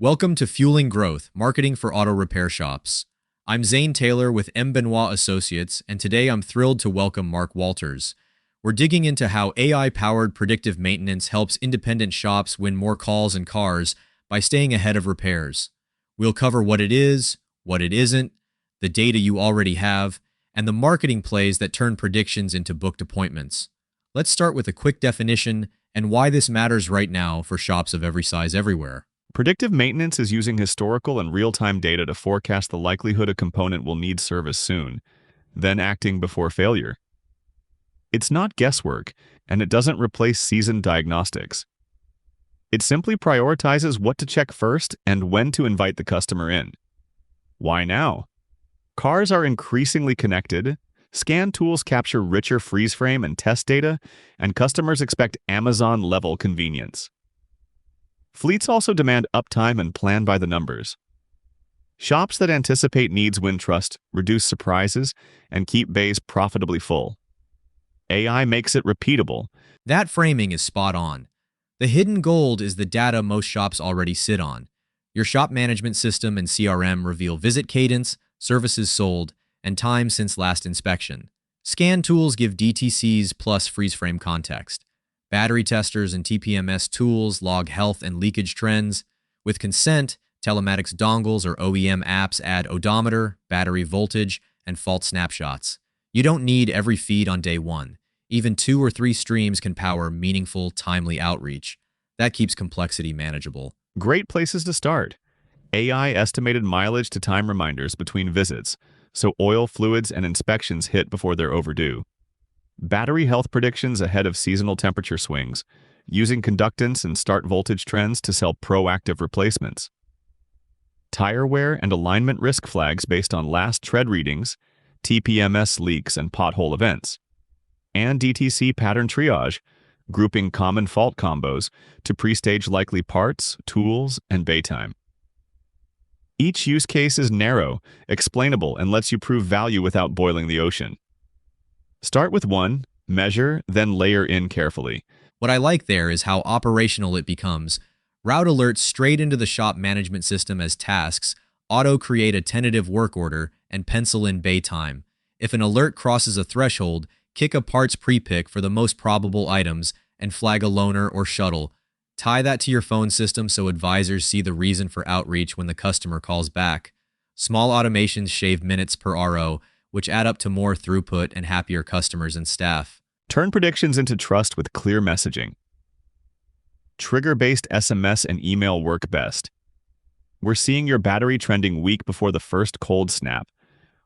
Welcome to Fueling Growth, Marketing for Auto Repair Shops. I'm Zane Taylor with M. Benoit Associates, and today I'm thrilled to welcome Mark Walters. We're digging into how AI-powered predictive maintenance helps independent shops win more calls and cars by staying ahead of repairs. We'll cover what it is, what it isn't, the data you already have, and the marketing plays that turn predictions into booked appointments. Let's start with a quick definition and why this matters right now for shops of every size everywhere. Predictive maintenance is using historical and real-time data to forecast the likelihood a component will need service soon, then acting before failure. It's not guesswork, and it doesn't replace seasoned diagnostics. It simply prioritizes what to check first and when to invite the customer in. Why now? Cars are increasingly connected, scan tools capture richer freeze frame and test data, and customers expect Amazon-level convenience. Fleets also demand uptime and plan by the numbers. Shops that anticipate needs win trust, reduce surprises, and keep bays profitably full. AI makes it repeatable. That framing is spot on. The hidden gold is the data most shops already sit on. Your shop management system and CRM reveal visit cadence, services sold, and time since last inspection. Scan tools give DTCs plus freeze frame context. Battery testers and TPMS tools log health and leakage trends. With consent, telematics dongles or OEM apps add odometer, battery voltage, and fault snapshots. You don't need every feed on day one. Even 2 or 3 streams can power meaningful, timely outreach. That keeps complexity manageable. Great places to start. AI estimated mileage to time reminders between visits, so oil, fluids, and inspections hit before they're overdue. Battery health predictions ahead of seasonal temperature swings, using conductance and start voltage trends to sell proactive replacements. Tire wear and alignment risk flags based on last tread readings, TPMS leaks and pothole events. And DTC pattern triage, grouping common fault combos to pre-stage likely parts, tools, and bay time. Each use case is narrow, explainable, and lets you prove value without boiling the ocean. Start with one, measure, then layer in carefully. What I like there is how operational it becomes. Route alerts straight into the shop management system as tasks, auto-create a tentative work order, and pencil in bay time. If an alert crosses a threshold, kick a parts pre-pick for the most probable items and flag a loaner or shuttle. Tie that to your phone system so advisors see the reason for outreach when the customer calls back. Small automations shave minutes per RO, which add up to more throughput and happier customers and staff. Turn predictions into trust with clear messaging. Trigger-based SMS and email work best. We're seeing your battery trending week before the first cold snap.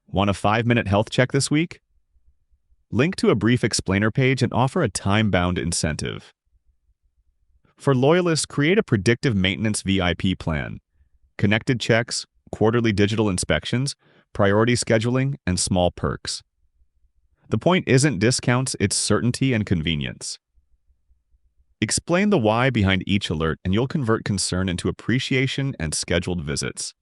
Want a 5-minute health check this week? Link to a brief explainer page and offer a time-bound incentive. For loyalists, create a predictive maintenance VIP plan. Connected checks, quarterly digital inspections, priority scheduling, and small perks. The point isn't discounts, it's certainty and convenience. Explain the why behind each alert and you'll convert concern into appreciation and scheduled visits.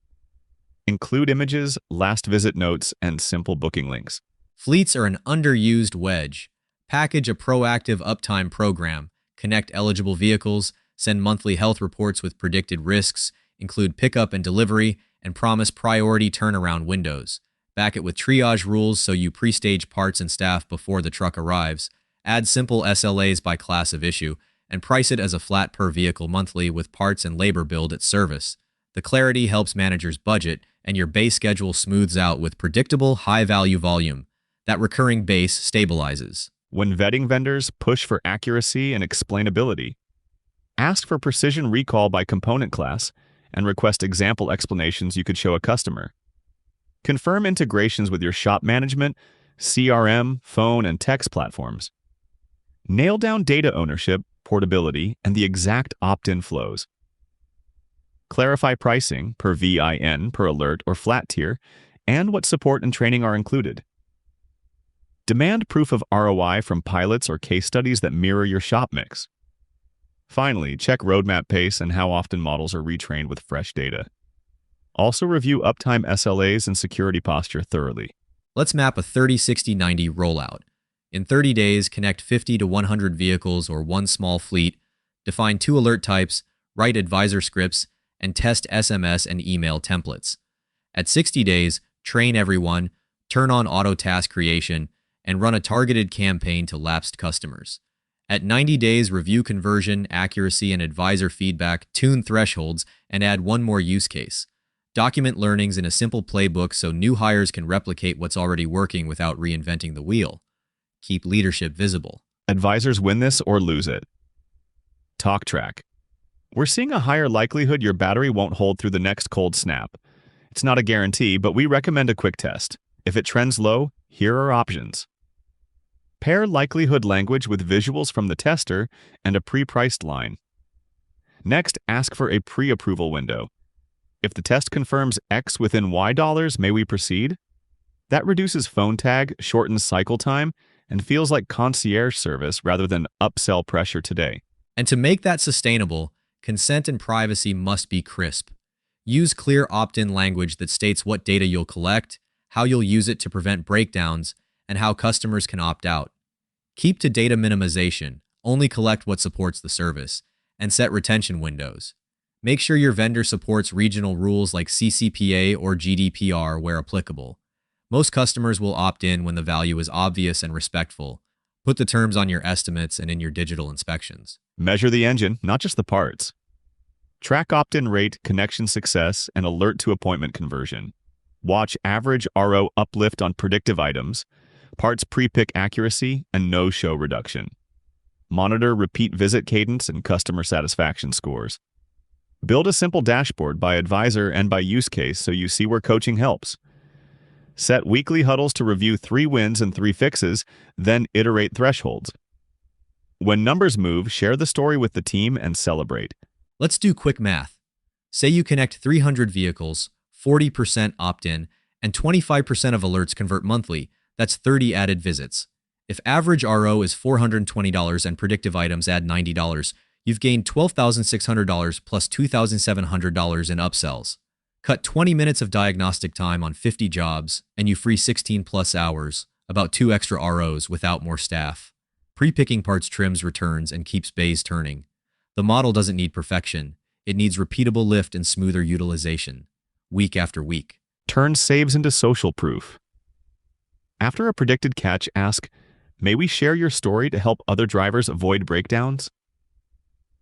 Include images, last visit notes, and simple booking links. Fleets are an underused wedge. Package a proactive uptime program, connect eligible vehicles, send monthly health reports with predicted risks, include pickup and delivery, and promise priority turnaround windows. Back it with triage rules so you pre-stage parts and staff before the truck arrives. Add simple SLAs by class of issue, and price it as a flat per vehicle monthly with parts and labor billed at service. The clarity helps managers budget, and your base schedule smooths out with predictable, high-value volume. That recurring base stabilizes. When vetting vendors, push for accuracy and explainability. Ask for precision recall by component class, and request example explanations you could show a customer. Confirm integrations with your shop management, CRM, phone, and text platforms. Nail down data ownership, portability, and the exact opt-in flows. Clarify pricing per VIN, per alert, or flat tier, and what support and training are included. Demand proof of ROI from pilots or case studies that mirror your shop mix. Finally, check roadmap pace and how often models are retrained with fresh data. Also review uptime SLAs and security posture thoroughly. Let's map a 30-60-90 rollout. In 30 days, connect 50 to 100 vehicles or one small fleet, define 2 alert types, write advisor scripts, and test SMS and email templates. At 60 days, train everyone, turn on auto task creation, and run a targeted campaign to lapsed customers. At 90 days, review conversion, accuracy, and advisor feedback, tune thresholds, and add one more use case. Document learnings in a simple playbook so new hires can replicate what's already working without reinventing the wheel. Keep leadership visible. Advisors win this or lose it. Talk track. We're seeing a higher likelihood your battery won't hold through the next cold snap. It's not a guarantee, but we recommend a quick test. If it trends low, here are options. Pair likelihood language with visuals from the tester and a pre-priced line. Next, ask for a pre-approval window. If the test confirms X within Y dollars, may we proceed? That reduces phone tag, shortens cycle time, and feels like concierge service rather than upsell pressure today. And to make that sustainable, consent and privacy must be crisp. Use clear opt-in language that states what data you'll collect, how you'll use it to prevent breakdowns, and how customers can opt out. Keep to data minimization, only collect what supports the service, and set retention windows. Make sure your vendor supports regional rules like CCPA or GDPR where applicable. Most customers will opt in when the value is obvious and respectful. Put the terms on your estimates and in your digital inspections. Measure the engine, not just the parts. Track opt-in rate, connection success, and alert to appointment conversion. Watch average RO uplift on predictive items, parts pre-pick accuracy, and no-show reduction. Monitor repeat visit cadence and customer satisfaction scores. Build a simple dashboard by advisor and by use case so you see where coaching helps. Set weekly huddles to review 3 wins and 3 fixes, then iterate thresholds. When numbers move, share the story with the team and celebrate. Let's do quick math. Say you connect 300 vehicles, 40% opt-in, and 25% of alerts convert monthly. That's 30 added visits. If average RO is $420 and predictive items add $90, you've gained $12,600 plus $2,700 in upsells. Cut 20 minutes of diagnostic time on 50 jobs, and you free 16 plus hours, about 2 extra ROs without more staff. Pre-picking parts trims returns and keeps bays turning. The model doesn't need perfection. It needs repeatable lift and smoother utilization, week after week. Turn saves into social proof. After a predicted catch, ask, may we share your story to help other drivers avoid breakdowns?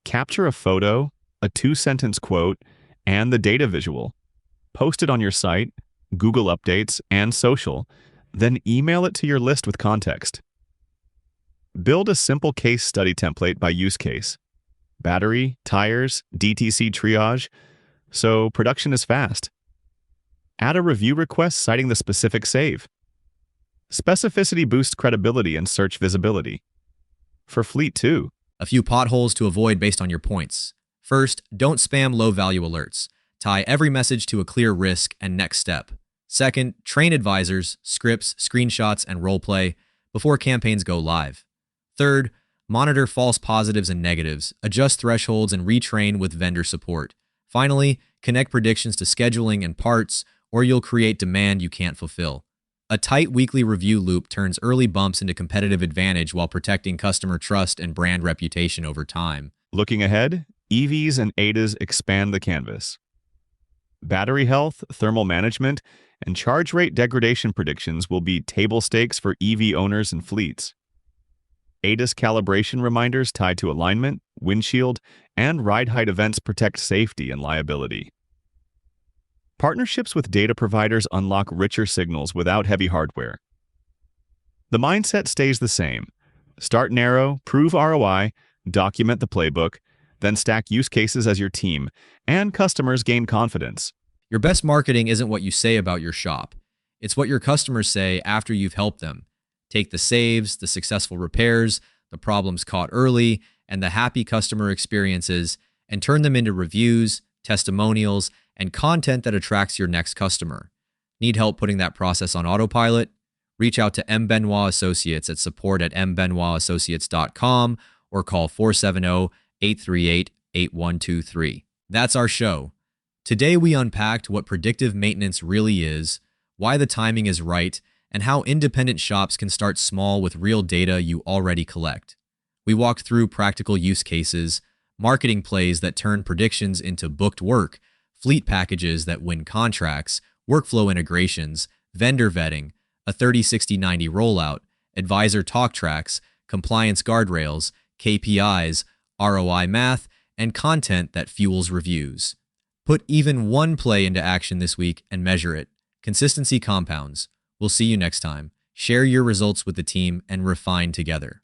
Capture a photo, a 2-sentence quote, and the data visual. Post it on your site, Google Updates, and social, then email it to your list with context. Build a simple case study template by use case. Battery, tires, DTC triage, so production is fast. Add a review request citing the specific save. Specificity boosts credibility and search visibility. For fleet too. A few potholes to avoid based on your points. First, don't spam low-value alerts. Tie every message to a clear risk and next step. Second, train advisors, scripts, screenshots, and roleplay before campaigns go live. Third, monitor false positives and negatives, adjust thresholds, and retrain with vendor support. Finally, connect predictions to scheduling and parts, or you'll create demand you can't fulfill. A tight weekly review loop turns early bumps into competitive advantage while protecting customer trust and brand reputation over time. Looking ahead, EVs and ADAS expand the canvas. Battery health, thermal management, and charge rate degradation predictions will be table stakes for EV owners and fleets. ADAS calibration reminders tied to alignment, windshield, and ride height events protect safety and liability. Partnerships with data providers unlock richer signals without heavy hardware. The mindset stays the same. Start narrow, prove ROI, document the playbook, then stack use cases as your team, and customers gain confidence. Your best marketing isn't what you say about your shop. It's what your customers say after you've helped them. Take the saves, the successful repairs, the problems caught early, and the happy customer experiences, and turn them into reviews, testimonials, and content that attracts your next customer. Need help putting that process on autopilot? Reach out to M. Benoit Associates at support@mbenoitassociates.com or call 470-838-8123. That's our show. Today we unpacked what predictive maintenance really is, why the timing is right, and how independent shops can start small with real data you already collect. We walked through practical use cases, marketing plays that turn predictions into booked work, fleet packages that win contracts, workflow integrations, vendor vetting, a 30-60-90 rollout, advisor talk tracks, compliance guardrails, KPIs, ROI math, and content that fuels reviews. Put even one play into action this week and measure it. Consistency compounds. We'll see you next time. Share your results with the team and refine together.